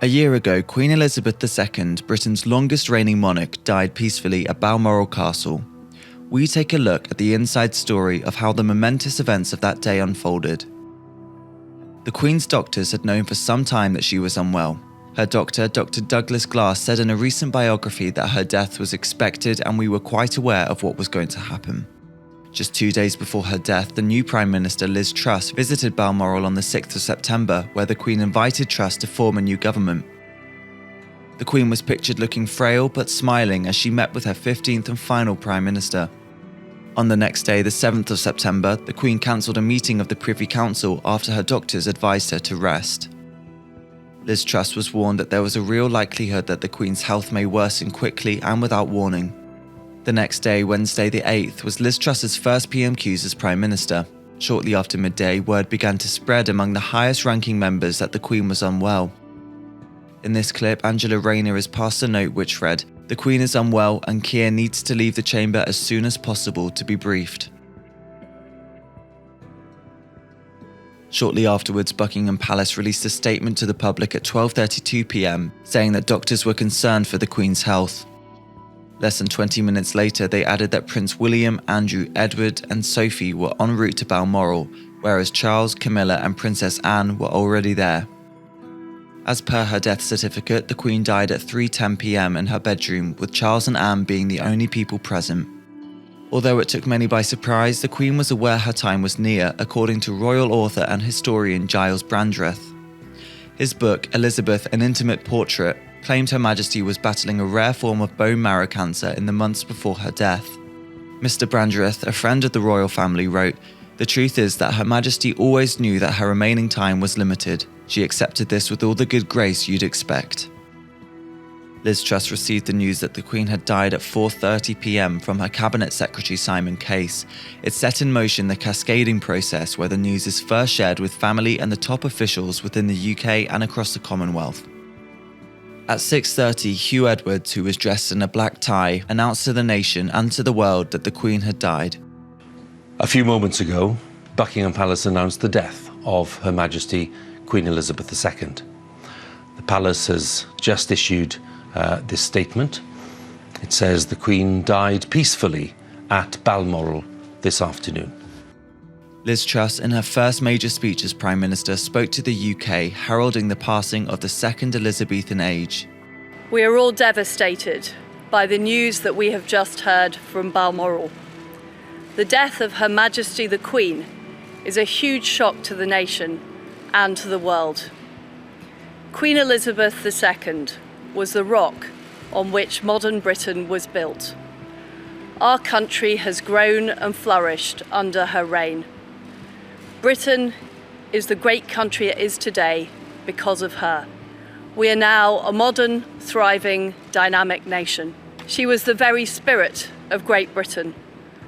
A year ago, Queen Elizabeth II, Britain's longest reigning monarch, died peacefully at Balmoral Castle. We take a look at the inside story of how the momentous events of that day unfolded. The Queen's doctors had known for some time that she was unwell. Her doctor, Dr. Douglas Glass, said in a recent biography that her death was expected and we were quite aware of what was going to happen. Just 2 days before her death, the new Prime Minister Liz Truss visited Balmoral on the 6th of September, where the Queen invited Truss to form a new government. The Queen was pictured looking frail but smiling as she met with her 15th and final Prime Minister. On the next day, the 7th of September, the Queen cancelled a meeting of the Privy Council after her doctors advised her to rest. Liz Truss was warned that there was a real likelihood that the Queen's health may worsen quickly and without warning. The next day, Wednesday the 8th, was Liz Truss's first PMQs as Prime Minister. Shortly after midday, word began to spread among the highest-ranking members that the Queen was unwell. In this clip, Angela Rayner has passed a note which read, "The Queen is unwell and Keir needs to leave the chamber as soon as possible to be briefed." Shortly afterwards, Buckingham Palace released a statement to the public at 12:32 p.m, saying that doctors were concerned for the Queen's health. Less than 20 minutes later, they added that Prince William, Andrew, Edward and Sophie were en route to Balmoral, whereas Charles, Camilla and Princess Anne were already there. As per her death certificate, the Queen died at 3:10 p.m. in her bedroom, with Charles and Anne being the only people present. Although it took many by surprise, the Queen was aware her time was near, according to royal author and historian Giles Brandreth. His book, Elizabeth, An Intimate Portrait, claimed Her Majesty was battling a rare form of bone marrow cancer in the months before her death. Mr. Brandreth, a friend of the royal family, wrote, "The truth is that Her Majesty always knew that her remaining time was limited. She accepted this with all the good grace you'd expect." Liz Truss received the news that the Queen had died at 4:30 p.m. from her Cabinet Secretary Simon Case. It set in motion the cascading process where the news is first shared with family and the top officials within the UK and across the Commonwealth. At 6:30, Hugh Edwards, who was dressed in a black tie, announced to the nation and to the world that the Queen had died. A few moments ago, Buckingham Palace announced the death of Her Majesty Queen Elizabeth II. The Palace has just issued this statement. It says the Queen died peacefully at Balmoral this afternoon. Liz Truss, in her first major speech as Prime Minister, spoke to the UK, heralding the passing of the second Elizabethan age. We are all devastated by the news that we have just heard from Balmoral. The death of Her Majesty the Queen is a huge shock to the nation and to the world. Queen Elizabeth II was the rock on which modern Britain was built. Our country has grown and flourished under her reign. Britain is the great country it is today because of her. We are now a modern, thriving, dynamic nation. She was the very spirit of Great Britain,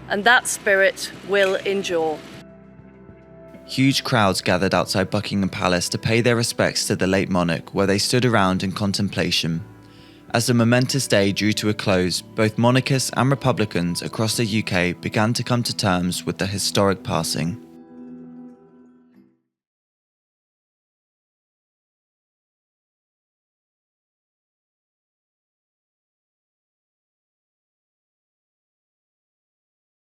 and that spirit will endure. Huge crowds gathered outside Buckingham Palace to pay their respects to the late monarch, where they stood around in contemplation. As the momentous day drew to a close, both monarchists and republicans across the UK began to come to terms with the historic passing.